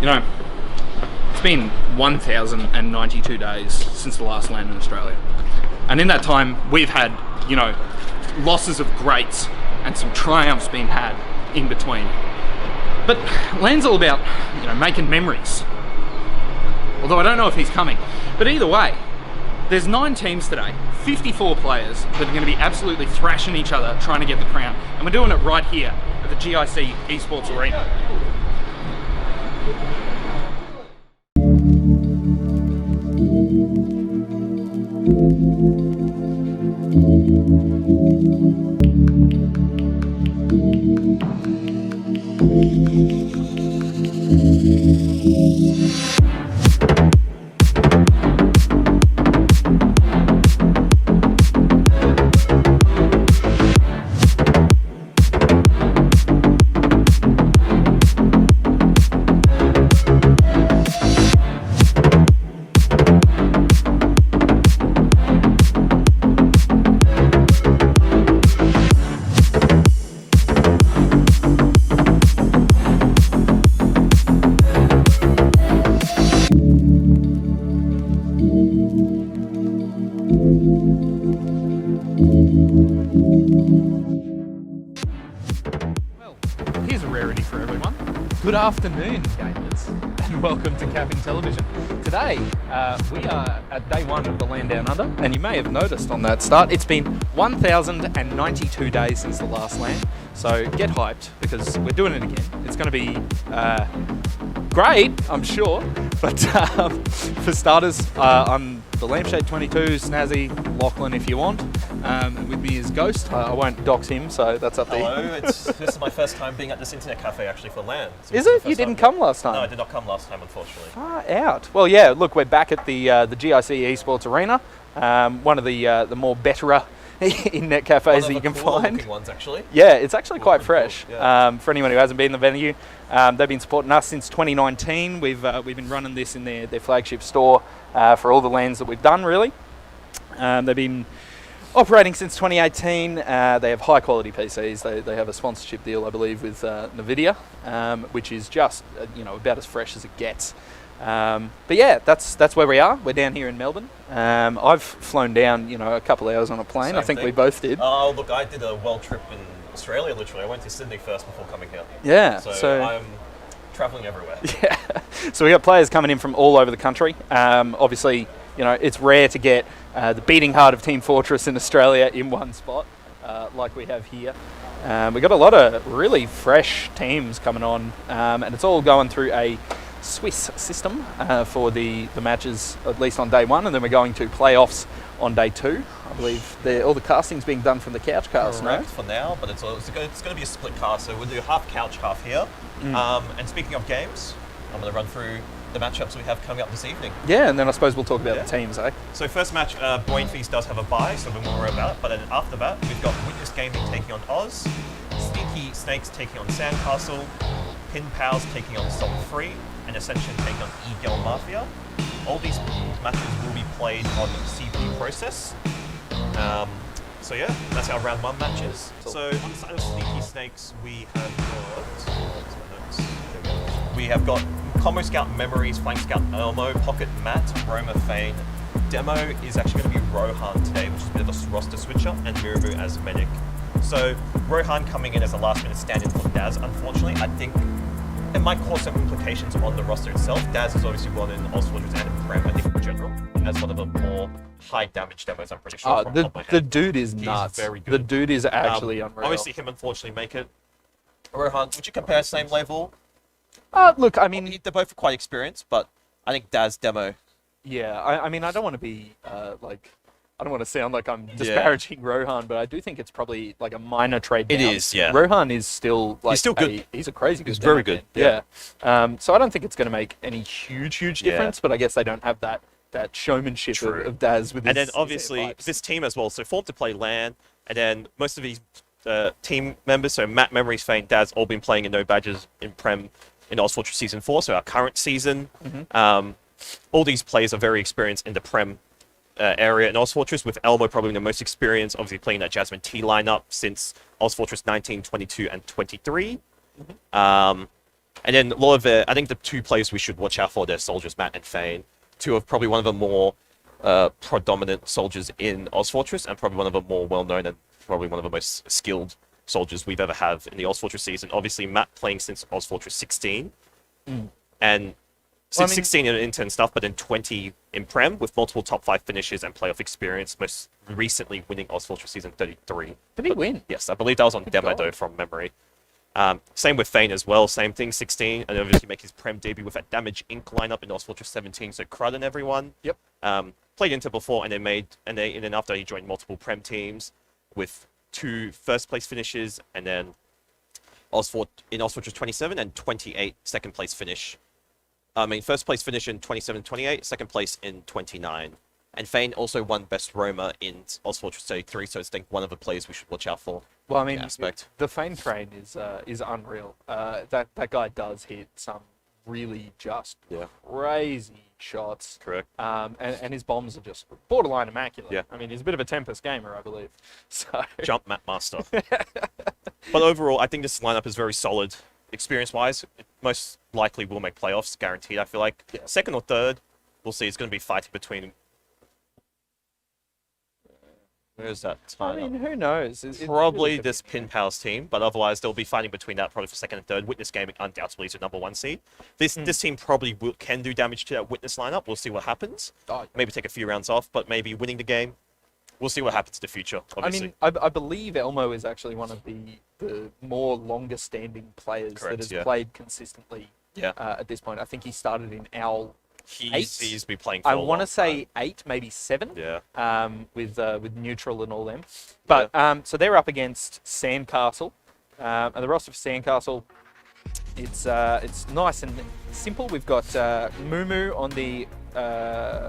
You know, it's been 1,092 days since the last LAN in Australia. And in that time, we've had, you know, losses of greats and some triumphs being had in between. But LAN's all about, you know, making memories. Although I don't know if he's coming. But either way, there's 9 teams today, 54 players that are going to be absolutely thrashing each other trying to get the crown. And we're doing it right here at the GIC Esports Arena. Here's a rarity for everyone. Good afternoon, gamers, and welcome to Capping Television. Today, we are at day 1 of the LAN Downunder, and you may have noticed on that start, it's been 1,092 days since the last LAN, so get hyped, because we're doing it again. It's going to be great, I'm sure, but for starters, I'm the Lampshade 22, Snazzy, Lachlan if you want, and with me is Ghost. I won't dox him, so that's up there. Hello, this is my first time being at this internet cafe actually for LAN. So is it? You didn't come last time? No, I did not come last time, unfortunately. Far out. Well, yeah, look, we're back at the GIC Esports Arena, one of the more betterer internet cafes that you can find. Ones, actually. Yeah, it's actually quite fresh. Cool. Yeah. For anyone who hasn't been in the venue, they've been supporting us since 2019. We've been running this in their flagship store for all the LANs that we've done, really. They've been operating since 2018. They have high quality PCs. They have a sponsorship deal, I believe, with Nvidia, which is just about as fresh as it gets. But yeah, that's where we are. We're down here in Melbourne. I've flown down, a couple of hours on a plane. Same I think thing. we both did. Oh, look, I did a world trip in Australia, literally. I went to Sydney first before coming here. Yeah. So I'm travelling everywhere. Yeah. So we got players coming in from all over the country. Obviously, it's rare to get the beating heart of Team Fortress in Australia in one spot, like we have here. We got a lot of really fresh teams coming on, and it's all going through a Swiss system for the matches, at least on day 1, and then we're going to playoffs on day 2. I believe all the casting's being done from the couch cast, Correct for now, but it's going to be a split cast, so we'll do half couch, half here. And speaking of games, I'm going to run through the matchups we have coming up this evening. Yeah, and then I suppose we'll talk about the teams, eh? So first match, Brain Feast does have a bye, so we won't worry about it, but then after that, we've got Witness Gaming taking on Oz, Sneaky Snakes taking on Sandcastle, Pin Pals taking on Salt Free, and Ascension taking on Eagle Mafia. All these matches will be played on CPU process. So yeah, that's our round 1 matches. So on the side of Sneaky Snakes, we have got Combo Scout Memories, Flank Scout Elmo, Pocket Matt, Roma Fane. Demo is actually going to be Rohan today, which is a bit of a roster switcher, and Mirabu as Medic. So Rohan coming in as a last minute stand-in for Daz, unfortunately. I think it might cause some implications on the roster itself. Daz is obviously one in Oz Fortress and in Prem, I think in general, as one of the more high damage demos, I'm pretty sure. The dude is nuts. Very good. The dude is actually unreal. Obviously him unfortunately make it. Rohan, would you compare same level? Look, I mean, they're both quite experienced, but I think Daz demo. Yeah, I mean, I don't want to be I don't want to sound like I'm disparaging Rohan, but I do think it's probably like a minor trade down. It is, yeah. Rohan is still like he's still good. He's a crazy good. He's very good. Yeah. So I don't think it's going to make any huge difference, but I guess they don't have that showmanship of Daz with his. And then obviously this team as well. So formed to play LAN, and then most of these team members, so Matt, Memories, Fane, Daz, all been playing in no badges in Prem in Oz Fortress Season 4, so our current season. All these players are very experienced in the Prem area in Oz Fortress, with Elmo probably the most experienced, obviously playing that Jasmine T lineup since Oz Fortress 19, 22, and 23. And then a lot of the, I think the two players we should watch out for, they're Soldiers, Matt and Fane. Two of probably one of the more predominant soldiers in OzFortress, and probably one of the more well-known and probably one of the most skilled soldiers we've ever had in the OzFortress season. Obviously, Matt playing since OzFortress 16, and since 16 in intern stuff, but then 20 in Prem with multiple top 5 finishes and playoff experience, most recently winning OzFortress season 33. Did he win? Yes, I believe that was on demo though, from memory. Same with Fane as well, same thing, 16, and obviously make his Prem debut with that Damage Inc. lineup in OzFortress 17, so Crud and everyone. Yep. Played Inter before, and then after he joined multiple Prem teams with 2 first place finishes, and then in OzFortress 27 and 28 second place finish. First place finish in 27-28, second place in 29. And Fane also won Best Roamer in OzFortress 33, so it's one of the players we should watch out for. Well, I mean, aspect. The Fane train is unreal. That guy does hit some really just crazy shots. Correct. And his bombs are just borderline immaculate. Yeah. I mean, he's a bit of a Tempest gamer, I believe. So Jump map master. But overall, I think this lineup is very solid. Experience-wise, it most likely will make playoffs, guaranteed, I feel like. Yeah. Second or third, we'll see. It's going to be fighting between... Where's that? I mean, who knows? Probably this Pin Pals team, but otherwise they'll be fighting between that probably for second and third. Witness Gaming undoubtedly is a #1 seed. This team probably can do damage to that Witness lineup. We'll see what happens. Maybe take a few rounds off, but maybe winning the game. We'll see what happens in the future, obviously. I mean, I believe Elmo is actually one of the more longer standing players that has played consistently at this point. I think he started in Owl. He's been playing for I want to say 8, maybe 7. Yeah. With Neutral and all them. But so they're up against Sandcastle, and the roster for Sandcastle, it's nice and simple. We've got Mumu on the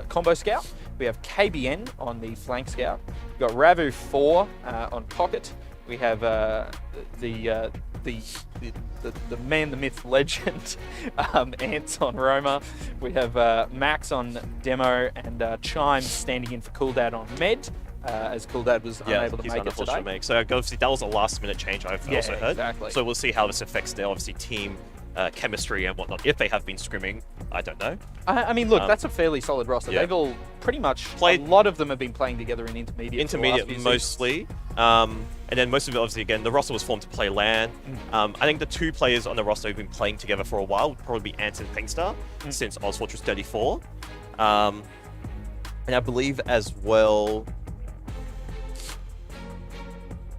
Combo Scout. We have KBN on the Flank Scout. We've got Ravu 4 on Pocket. We have the man, the myth, legend, Ants on Roma. We have Max on Demo, and Chime standing in for Cooldad on Med, as Cooldad was unable to make it today. So obviously that was a last-minute change, I've also heard. Exactly. So we'll see how this affects their obviously team chemistry and whatnot. If they have been scrimming, I don't know. I mean, look, that's a fairly solid roster. Yeah. They've all pretty much a lot of them have been playing together in intermediate. Intermediate mostly. And then most of it, obviously, again, the roster was formed to play LAN. I think the 2 players on the roster who've been playing together for a while would probably be Ant and Pingstar since OzFortress 34. And I believe as well...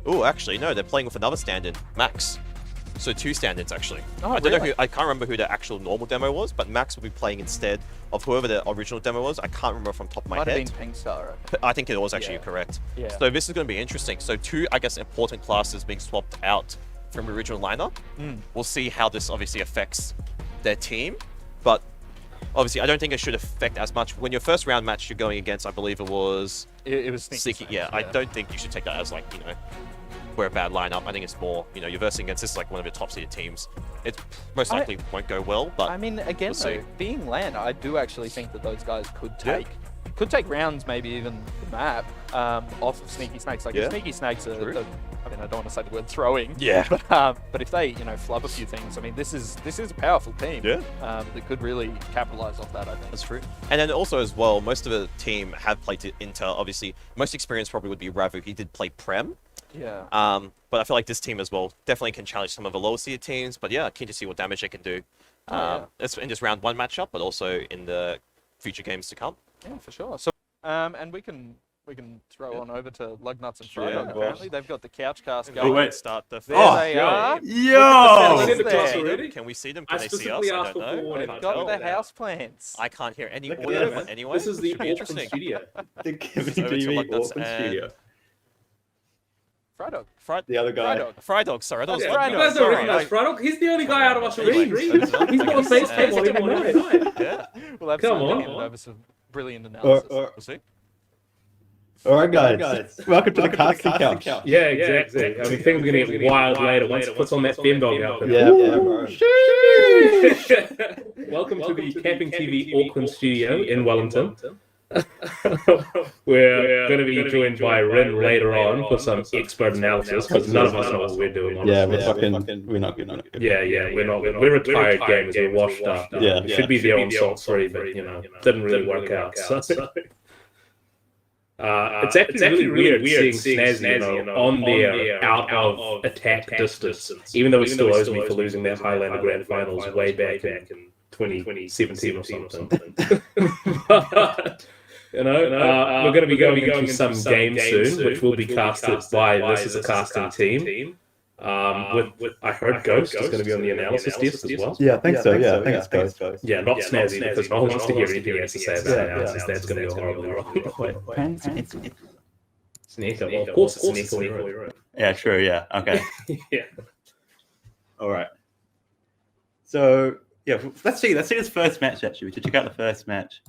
Oh, actually, no, they're playing with another stand-in, Max. So 2 stand-ins, actually. Oh, I don't know I can't remember who the actual normal demo was, but Max will be playing instead of whoever the original demo was. I can't remember from the top of my head. Might have been Pingstar. I think it was actually correct. Yeah. So this is going to be interesting. So 2, I guess, important classes being swapped out from the original lineup. We'll see how this obviously affects their team, but obviously I don't think it should affect as much. When your first round match you're going against, I believe it was... It was Sneaky. Yeah, I don't think you should take that as like, we're a bad lineup. I think it's more, you're versing against, this is like one of your top seeded teams. It most likely won't go well, but I mean, again, we'll being LAN, I do actually think that those guys could take rounds, maybe even the map, off of Sneaky Snakes. Like if Sneaky Snakes are, I mean, I don't want to say the word throwing. Yeah. But if they, flub a few things, I mean, this is a powerful team. Yeah. That could really capitalize off that, I think. That's true. And then also as well, most of the team have played to Inter. Obviously, most experience probably would be Ravu. He did play Prem. Yeah. But I feel like this team as well definitely can challenge some of the lower seed teams. But yeah, keen to see what damage they can do. It's in this round 1 matchup, but also in the future games to come. Yeah, for sure. So, and we can throw on over to Luggnuts and frydog. Apparently, they've got the couch cast going. Wait, start the. There they are. Yo! Can we see them? Can they see us? I don't know. They've got the house plants. I can't hear any audio, but anyway, this is the Auckland studio. The CappingTV Auckland studio. frydog. The other guy. frydog, sorry. That was You guys don't recognize frydog. He's the only guy out of us who streams. He's got a face cam on every night. Yeah. Well, absolutely. Come on. Over some brilliant analysis. We'll see. All right, guys. Welcome to the casting couch. Yeah, exactly. I mean, things are going to get wild later once it puts on that femdog outfit. Yeah, bro. Welcome to the CappingTV Auckland studio in Wellington. We're going to be joined by Rin later on for some expert analysis because none of us know what we're doing. Honestly. We're not good. We're retired gamers. We're washed up. Yeah, we should be there on Salt 3, but didn't really work out. So. It's actually really weird seeing Snazzy, on there out of attack distance, even though he still owes me for losing that Highlander Grand Finals way back in 2017 or something. But, we're going to be going into some games soon, which will be casted by This Is a Casting Team. I heard Ghost is going to be on the analysis desk as well. Yeah, I think so. I think it's Ghost. Yeah, not Snazzy, because no one wants to hear anything he has to say about analysis. That's going to go horribly wrong. Sneaker. Well, of course it's Sneaker. Yeah, true. Yeah. Okay. Yeah. All right. So yeah, let's see this first match. Actually, we should check out the first match.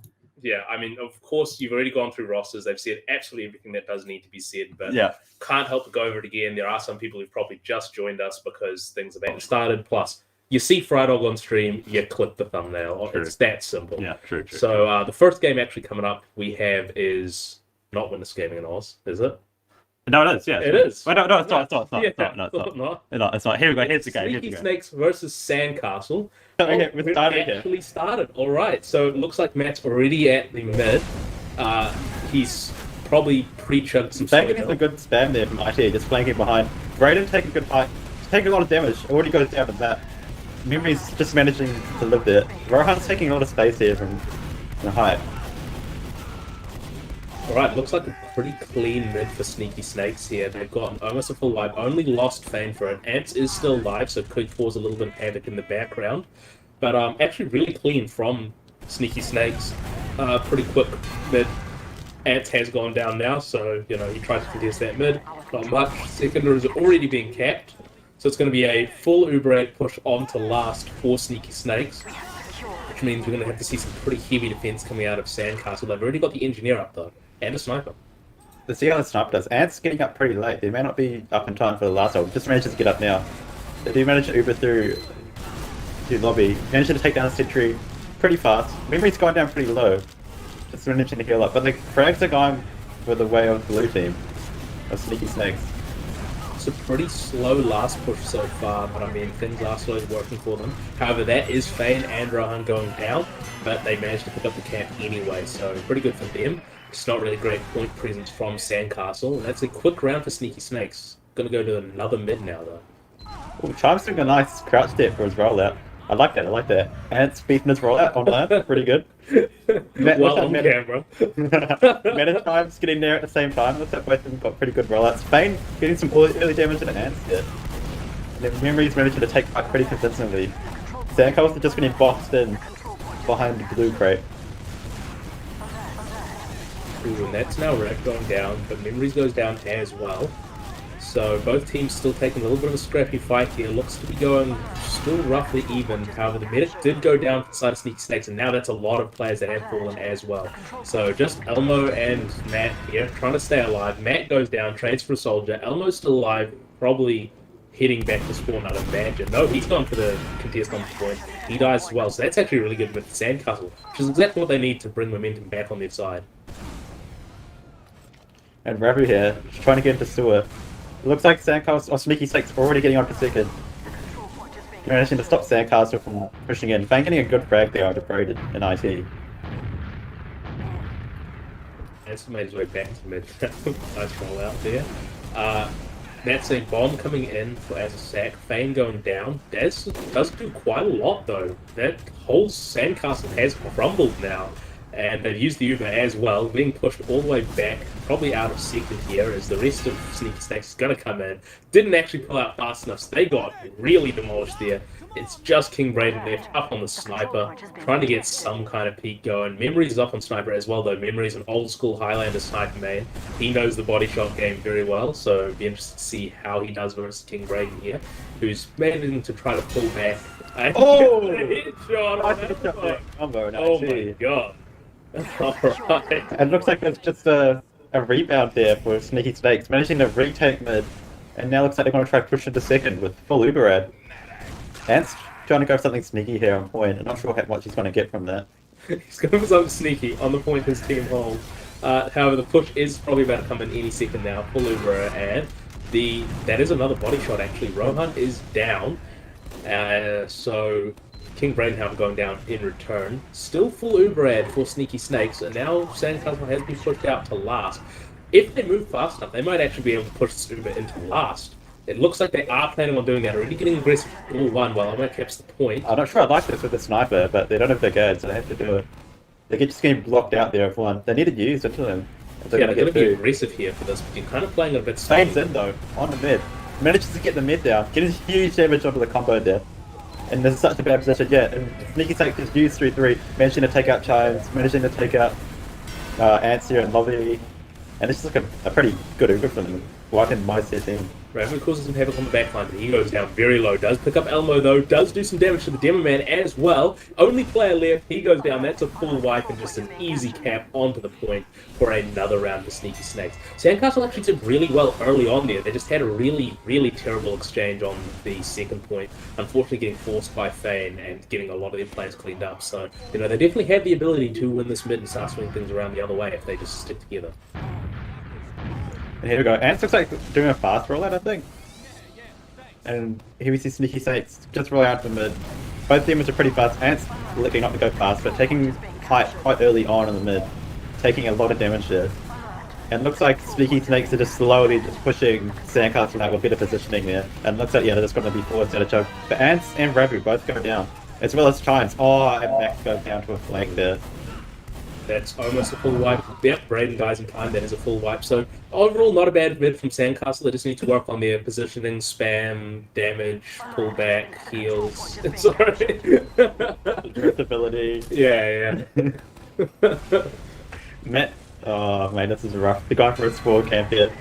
Yeah, I mean, of course, you've already gone through rosters. They've said absolutely everything that does need to be said, but can't help but go over it again. There are some people who've probably just joined us because things have been started. Plus, you see frydog on stream, you click the thumbnail. True. It's that simple. Yeah, true. So the first game actually coming up we have is not Witness Gaming in Oz, is it? No, it is. Yeah, it is. Well, no, it's not. No, it's not. Here we go. Here's the game. Sneaky Snakes versus Sandcastle. Okay, we've actually started. All right. So it looks like Matt's already at the mid. He's probably pre-chugged some soda. Taking a good spam there from IT, just flanking behind. Raiden taking a good fight. Taking a lot of damage. Already goes down with that. Memory's just managing to live there. Rohan's taking a lot of space here from the height. Alright, looks like a pretty clean mid for Sneaky Snakes here. They've got almost a full life, only lost Fane for it. Ants is still live, so could cause a little bit of havoc in the background. But actually really clean from Sneaky Snakes. Pretty quick mid. Ants has gone down now, so, he tries to contest that mid. Not much. Seconder is already being capped. So it's going to be a full Uber 8 push on to last for Sneaky Snakes. Which means we're going to have to see some pretty heavy defense coming out of Sandcastle. They've already got the engineer up, though. And a sniper. Let's see how the sniper does. Ants getting up pretty late. They may not be up in time for the last one. Just manages to get up now. They do manage to Uber through the lobby. Managed to take down a sentry pretty fast. Memory's gone down pretty low. Just managing to heal up. But the frags are going for the way of the blue team. Of Sneaky Snakes. It's a pretty slow last push so far, but I mean, things are slowly working for them. However, that is Fane and Rohan going down, but they managed to pick up the camp anyway, so pretty good for them. It's not really great point presence from Sandcastle, and that's a quick round for Sneaky Snakes. Gonna go to another mid now, though. Oh, Charm's doing a nice crouch step for his rollout. I like that. Ants beating his rollout on land. Pretty good. Well on camera. Meta Time's getting there at the same time. Looks like both of them got pretty good rollouts. Fane getting some early damage to the Ants there. And then Memory's managing to take fight pretty convincingly. Sandcastle's just getting boxed in behind the blue crate. Ooh, and that's now Wreck going down, but Memories goes down as well. So both teams still taking a little bit of a scrappy fight here. Looks to be going still roughly even. However, the medic did go down for the side of Sneaky Snakes, and now that's a lot of players that have fallen as well. So just Elmo and Matt here trying to stay alive. Matt goes down, trades for a soldier. Elmo's still alive, probably heading back to spawn, I'd imagine. No, he's gone for the contest on the point. He dies as well, so that's actually really good with Sandcastle, which is exactly what they need to bring momentum back on their side. And Rabu here, just trying to get into sewer. It looks like Sandcastle or Sneaky Snakes already getting on to second. Managing to stop Sandcastle from pushing in. Fane getting a good frag there out of Braided in IT. That's made his way back to mid. Nice roll out there. That's a bomb coming in as a sack. Fane going down. Daz does do quite a lot though. That whole Sandcastle has crumbled now. And they've used the Uber as well, being pushed all the way back, probably out of second here, as the rest of Sneaky Snakes is going to come in. Didn't actually pull out fast enough, so they got really demolished there. It's just King Braden left, up on the sniper, trying to get some kind of peek going. Memories is up on sniper as well, though. Memories an old-school Highlander sniper main. He knows the body shot game very well, so it'd be interesting to see how he does versus King Braden here, who's managing to try to pull back. Oh! Headshot on that combo, oh my god. Alright. It looks like there's just a rebound there for Sneaky Snakes, managing to retake mid, and now looks like they're going to try to push into second with full Uber ad. Ants trying to go for something sneaky here on point. I'm not sure how much he's going to get from that. He's going for something sneaky on the point his team holds. However, the push is probably about to come in any second now. Full Uber and that is another body shot actually. Rohan is down. So King Bradenhound going down in return. Still full Uber ad for Sneaky Snakes, and now Sandcastle has been pushed out to last. If they move fast enough, they might actually be able to push this Uber into last. It looks like they are planning on doing that, already getting aggressive all one while Almo keeps the point. I'm not sure I like this with the sniper, but they don't have the guard, so they have to do it. They get just getting blocked out there of one. They need to use it to them. They're going to be aggressive here for this, but you're kind of playing it a bit slow. Fane's in though, on the mid. Manages to get the mid down, getting huge damage onto the combo there. And there's such a bad position, yeah. And Sneaky Snake just used 3-3, managing to take out Chimes, managing to take out Ants here and Lobby. And this is like a pretty good Uber for them, wiping most of their team. Raven causes some havoc on the backline, but he goes down very low. Does pick up Elmo though, does do some damage to the Demo Man as well. Only player left, he goes down. That's a full wipe and just an easy cap onto the point for another round of Sneaky Snakes. Sandcastle actually did really well early on there. They just had a really, really terrible exchange on the second point. Unfortunately getting forced by Fane and getting a lot of their plans cleaned up. So, you know, they definitely have the ability to win this mid and start swinging things around the other way if they just stick together. And here we go. Ants looks like doing a fast rollout, I think. And here we see Sneaky Snakes just rolling out to the mid. Both demons are pretty fast. Ants looking not to go fast, but taking height quite early on in the mid. Taking a lot of damage there. And looks like Sneaky Snakes are just slowly just pushing Sandcastle out with better positioning there. And looks like, yeah, they're just going to be forced out of choke. But Ants and Rabu both go down. As well as Chimes. Oh, and Max goes down to a flank there. That's almost a full wipe. Yep, Braden dies in time. That is a full wipe. So overall, not a bad mid from Sandcastle. They just need to work on their positioning, spam, damage, pullback, heals. Sorry. Driftability. Yeah. Matt. Oh man, this is rough. The guy for a small camp here.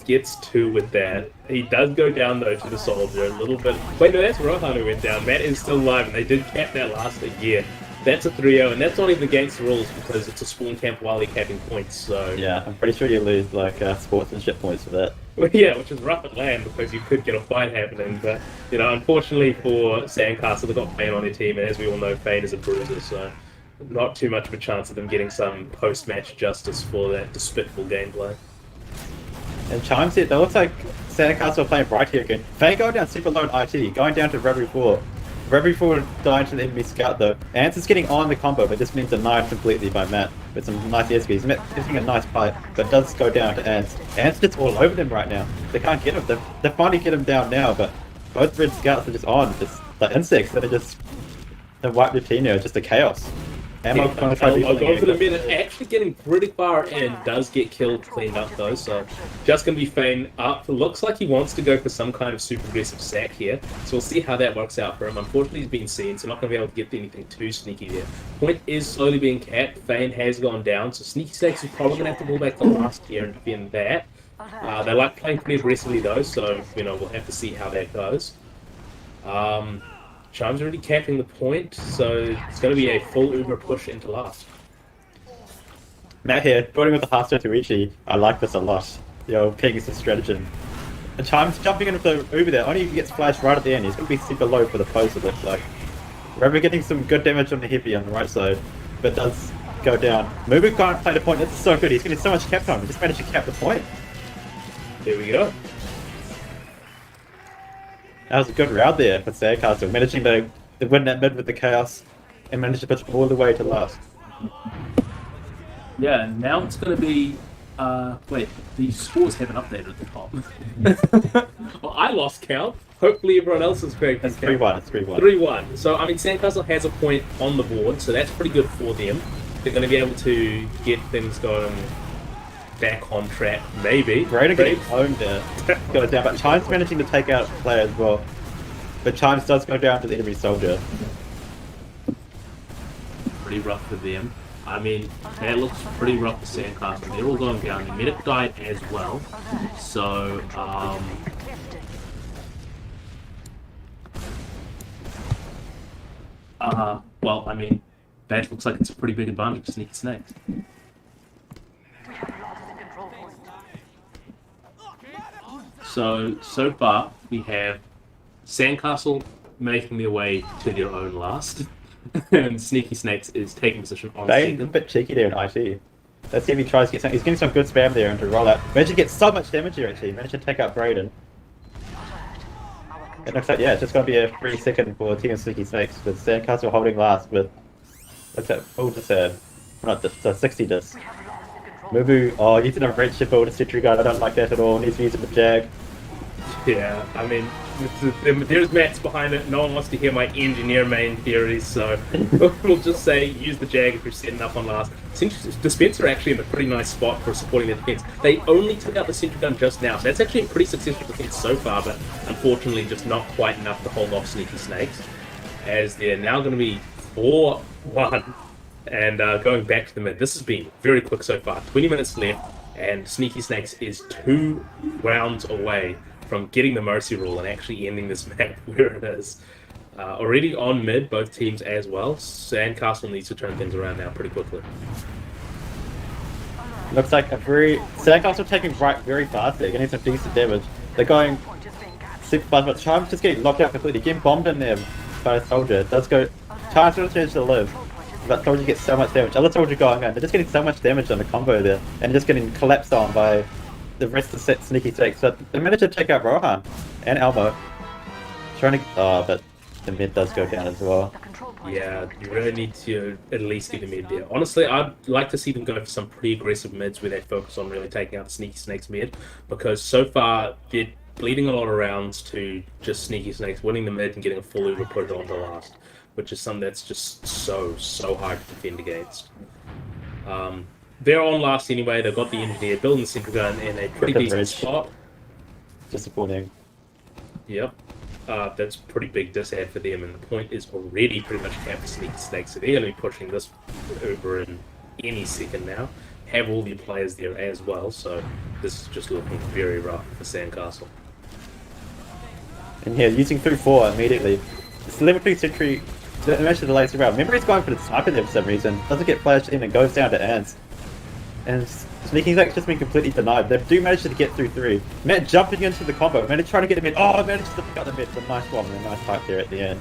Gets 2 with that. He does go down though to the soldier a little bit. Wait, no, that's Rohan who went down. Matt is still alive, and they did cap that last again. That's a 3-0, and that's not even against the rules because it's a spawn camp while they're capping points, so... Yeah, I'm pretty sure you lose, like, sportsmanship points for that. Well, yeah, which is rough at LAN because you could get a fight happening, but, you know, unfortunately for Sandcastle, they've got Fane on their team, and as we all know, Fane is a bruiser, so not too much of a chance of them getting some post-match justice for that despicable gameplay. And Chimes here, that looks like Sandcastle are playing bright here again. Fane going down super low in IT, going down to Reverie 4. Reverie 4 dying to the enemy scout though. Ants is getting on the combo, but this means denied completely by Matt with some nice ESPs. Matt getting a nice fight, but does go down to Ants. Ants just all over them right now. They can't get him. They finally get him down now, but both red scouts are just on. Just like insects that are just... They wipe the team now, just a chaos. Ammo going for the minute, actually getting pretty far in, does get killed, cleaned up though, so just going to be Fane up. Looks like he wants to go for some kind of super aggressive sack here, so we'll see how that works out for him. Unfortunately he's been seen, so not going to be able to get anything too sneaky there. Point is slowly being capped, Fane has gone down, so Sneaky Snakes is probably going to have to pull back the last here and defend that. They like playing pretty aggressively though, so you know we'll have to see how that goes. Chimes already capping the point, so it's going to be a full Uber push into last. Matt here, joining with the Hearthstone to Ichi. I like this a lot. Yo, picking some stratagem. And Chimes jumping in with the Uber there, only gets flashed right at the end. He's going to be super low for the post, it looks like. We're getting some good damage on the hippie on the right side, but does go down. Mubu can't play the point, this is so good. He's getting so much cap time, he just managed to cap the point. There we go. That was a good round there for Sandcastle, managing to win that mid with the chaos and manage to push all the way to last. Yeah, now it's going to be... wait, the scores haven't updated at the top. Well, I lost count. Hopefully everyone else is correct. It's 3-1, it's 3-1. 3-1. So, I mean, Sandcastle has a point on the board, so that's pretty good for them. They're going to be able to get things going back on track, maybe. Braden getting owned there. Goes down, but Chimes managing to take out a player as well. But Chimes does go down to the enemy soldier. Pretty rough for them. I mean, that looks pretty rough for Sandcastle. They're all going down. The medic died as well. So, well, I mean, that looks like it's a pretty big advantage for Sneaky Snakes. So far, we have Sandcastle making their way to their own last. and Sneaky Snakes is taking position on Bane's a second. bit cheeky there in IT. Let's see if he tries to get some. He's getting some good spam there into roll out. Managed to get so much damage here actually. Managed to take out Brayden. It looks like, yeah, it's just going to be a 3-second for Team Sneaky Snakes with Sandcastle holding last with, looks like, full discern. Not this, 60 dis. Mubu, oh, using a red ship over the Sentry Guard, I don't like that at all. Needs to use the Jag. Yeah, I mean, there's maths behind it. No one wants to hear my engineer main theories, so we'll just say use the Jag if you're setting up on last. Dispenser are actually in a pretty nice spot for supporting their defense. They only took out the Sentry Gun just now, so that's actually a pretty successful defense so far, but unfortunately just not quite enough to hold off Sneaky Snakes, as they're now going to be 4-1. And going back to the mid, this has been very quick so far. 20 minutes left, and Sneaky Snakes is 2 rounds away from getting the Mercy Rule and actually ending this map where it is. Already on mid, both teams as well. Sandcastle needs to turn things around now pretty quickly. Looks like a very... Sandcastle taking right very fast there, getting some decent damage. They're going super fast, but Charm's just getting locked out completely. Getting bombed in there by a soldier. It does go... Charm's going to change to live. But soldier gets so much damage. Other soldier going on. They're just getting so much damage on the combo there. And just getting collapsed on by the rest of the Sneaky Snakes. But they managed to take out Rohan and Elmo. Trying to... Oh, but the mid does go down as well. Yeah, you really need to at least get the mid there. Honestly, I'd like to see them go for some pretty aggressive mids where they focus on really taking out the Sneaky Snakes mid, because so far they're bleeding a lot of rounds to just Sneaky Snakes winning the mid and getting a full Uber put on the last, which is something that's just so hard to defend against. They're on last anyway. They've got the engineer building the Sentry Gun in a pretty decent spot. Disappointing. Yep. That's a pretty big disad for them, and the point is already pretty much capped for Sneaky Snakes, so they're going to be pushing this over in any second now. Have all their players there as well, so this is just looking very rough for Sandcastle. And here, using through 4 immediately. It's level 3 Sentry. Managed to delay around. Remember, he's going for the sniper there for some reason. Doesn't get flashed in and goes down to Ants. And Sneaky Snake's just been completely denied. They do manage to get through 3. Matt jumping into the combo. Matt trying to get him in. Oh, managed to pick up the mid. It's a nice bomb and a nice fight there at the end.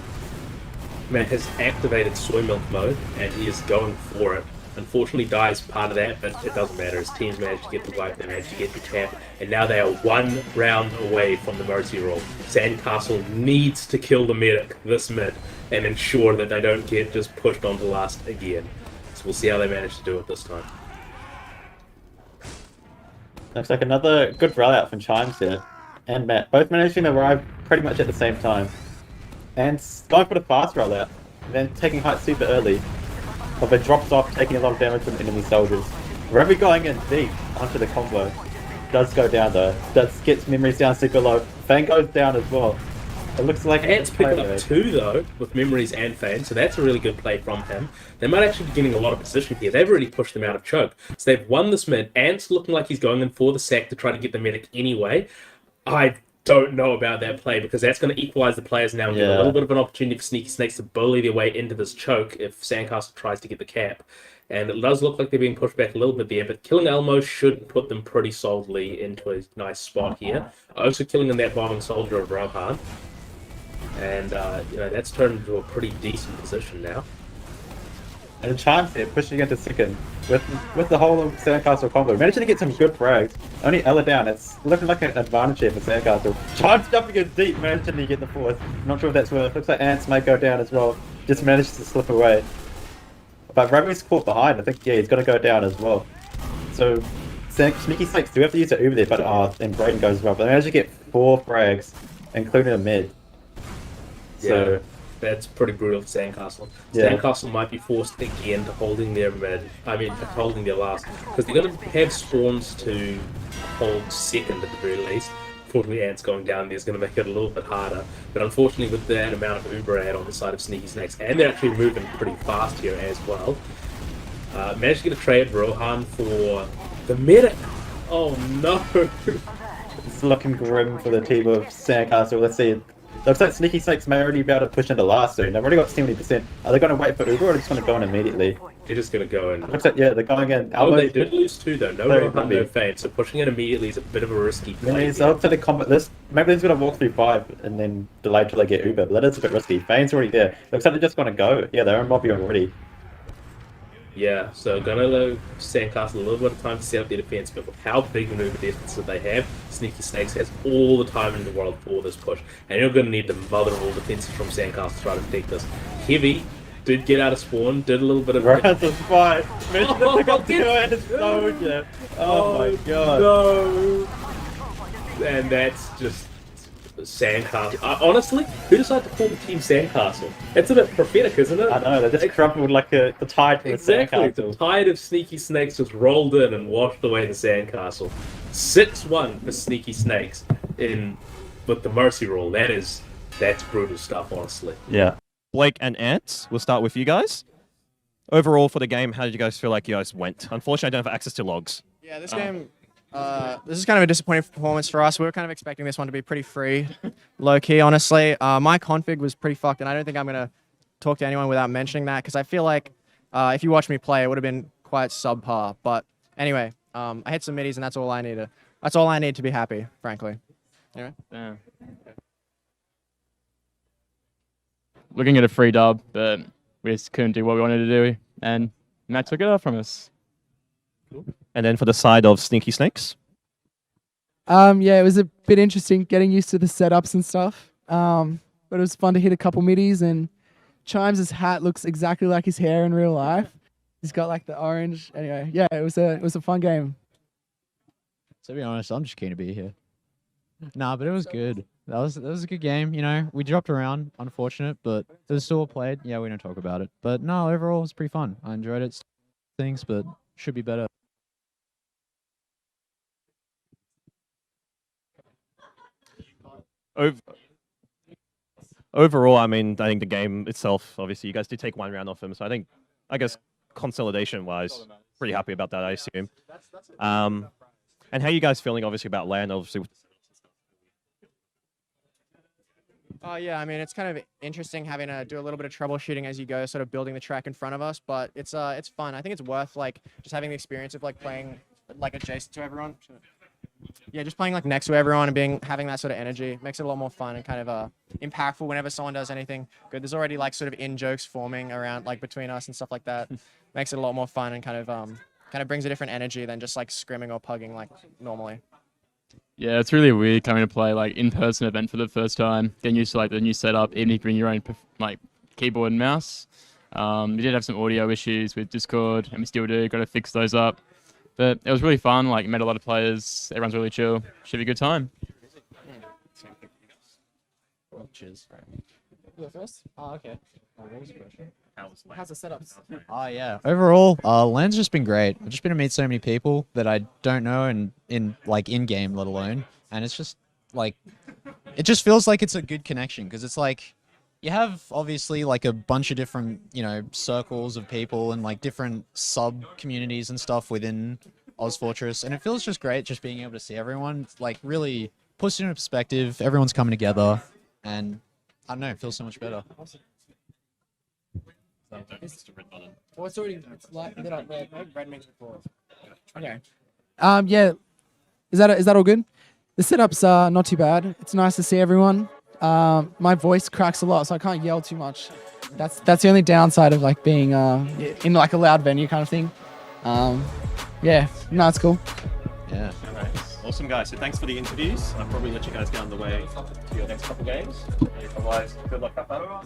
Matt has activated soy milk mode, and he is going for it. Unfortunately, dies part of that, but it doesn't matter. His team's managed to get the wipe, they managed to get the tap, and now they are 1 round away from the Mercy Roll. Sandcastle needs to kill the medic this mid and ensure that they don't get just pushed onto last again. So we'll see how they manage to do it this time. Looks like another good rally out from Chimes here. And Matt. Both managing to arrive pretty much at the same time. And going for the fast rollout. Then taking height super early. But it drops off, taking a lot of damage from enemy soldiers. Ravi going in deep onto the combo. Does go down though. Does gets memories down super low. Fang goes down as well. It looks like Ants pick it up 2 though, with memories and Fan, so that's a really good play from him. They might actually be getting a lot of position here. They've already pushed them out of choke. So they've won this mid. Ants looking like he's going in for the sack to try to get the medic anyway. I don't know about that play, because that's going to equalize the players now and give a little bit of an opportunity for Sneaky Snakes to bully their way into this choke if Sandcastle tries to get the cap. And it does look like they're being pushed back a little bit there, but killing Elmo should put them pretty solidly into a nice spot here. Also killing in that bombing soldier of Rohan. And, that's turned into a pretty decent position now. And Chimes here pushing into second with the whole Sandcastle combo. Managing to get some good frags. Only Ella down. It's looking like an advantage here for Sandcastle. Chimes jumping in deep, managing to get the fourth. Not sure if that's worth. Looks like Ants may go down as well. Just managed to slip away. But Ravi's caught behind. I think, he's going to go down as well. So, Sneaky Snakes do have to use it over there, but and Brayden goes as well. But they managed to get 4 frags, including a mid. So, yeah, that's pretty brutal for Sandcastle. Sandcastle might be forced again to holding their holding their last, because they're going to have spawns to hold second at the very least. Unfortunately, Ants going down there is going to make it a little bit harder. But unfortunately, with that amount of Uber ad on the side of Sneaky Snakes, and they're actually moving pretty fast here as well. Managed to get a trade Rohan for the medic. Oh no! It's looking grim for the team of Sandcastle. Let's see. Looks like Sneaky Snakes may already be able to push into last soon. They've already got 70%. Are they going to wait for Uber or are they just going to go in immediately? They're just gonna go in. Looks like, yeah, they're going in. Oh, they did lose 2 though. No Very Rohan, happy. no Fane. So pushing it immediately is a bit of a risky play. It's up to the combat. Maybe they're going to walk through 5 and then delay till they get Uber, but that is a bit risky. Fane's already there. Looks like they're just going to go. Yeah, they're in Bobby already. Yeah, so gonna allow Sandcastle a little bit of time to set up their defense, but with how big an Uber defense that they have, Sneaky Snakes has all the time in the world for this push. And you're gonna need the mother of all defenses from Sandcastle to try to protect this. Heavy did get out of spawn, did a little bit of... Right, the spot. Mention the pick up to it. Soldier. Oh my god. No! And that's just Sandcastle. Honestly, who decided to call the team Sandcastle? It's a bit prophetic, isn't it? I know, they just crumpled like the tide for Exactly, the the Sandcastle. tide of Sneaky Snakes just rolled in and washed away the Sandcastle. 6-1 for Sneaky Snakes with the Mercy rule. That's brutal stuff, honestly. Yeah. Blake and Ant, we'll start with you guys. Overall for the game, how did you guys feel like you guys went? Unfortunately, I don't have access to logs. Yeah, this game, this is kind of a disappointing performance for us. We were kind of expecting this one to be pretty free, low-key, honestly. My config was pretty fucked, and I don't think I'm going to talk to anyone without mentioning that, because I feel like if you watch me play, it would have been quite subpar. But anyway, I hit some middies, and that's all I need. That's all I need to be happy, frankly. Anyway. Yeah. Looking at a free dub, but we just couldn't do what we wanted to do, and Matt took it off from us. And then for the side of Sneaky Snakes? Yeah, it was a bit interesting getting used to the setups and stuff. But it was fun to hit a couple middies, and Chimes' hat looks exactly like his hair in real life. He's got like the orange. Anyway, yeah, it was a fun game. To be honest, I'm just keen to be here. Nah, but it was good. That was a good game. You know, we dropped around, unfortunate, but it was still played. Yeah, we don't talk about it, but no, overall it was pretty fun. I enjoyed it. Things, but should be better. Overall, I mean, I think the game itself, obviously, you guys did take 1 round off them, so I guess consolidation-wise, pretty happy about that, I assume. And how are you guys feeling, obviously, about LAN, obviously? Yeah, I mean, it's kind of interesting having to do a little bit of troubleshooting as you go, sort of building the track in front of us, but it's fun. I think it's worth, like, just having the experience of, like, playing, like, adjacent to everyone. Yeah, just playing, like, next to everyone and having that sort of energy makes it a lot more fun and kind of impactful whenever someone does anything good. There's already, like, sort of in-jokes forming around, like, between us and stuff like that. Makes it a lot more fun and kind of brings a different energy than just, like, scrimming or pugging, like, normally. Yeah, it's really weird coming to play like in-person event for the first time, getting used to like the new setup, even if you bring your own like keyboard and mouse. We did have some audio issues with Discord, and we still do. Got to fix those up, but it was really fun. Like met a lot of players. Everyone's really chill. Should be a good time. Cheers. You go first? Oh, okay. What was the question? How's the setups? Oh yeah. Overall, LAN's just been great. I've just been to meet so many people that I don't know and in game, let alone. And it's just like, it just feels like it's a good connection because it's like, you have obviously like a bunch of different, circles of people and like different sub communities and stuff within OzFortress, and it feels just great just being able to see everyone. It's like really puts it into perspective. Everyone's coming together, and I don't know, it feels so much better. Well, it's already like red means before. Okay. Yeah. Is that all good? The setups are not too bad. It's nice to see everyone. My voice cracks a lot, so I can't yell too much. That's the only downside of like being in like a loud venue kind of thing. Yeah. No, it's cool. Yeah. All right. Awesome, guys. So thanks for the interviews. I'll probably let you guys get on the way to your next couple games. Otherwise, good luck up.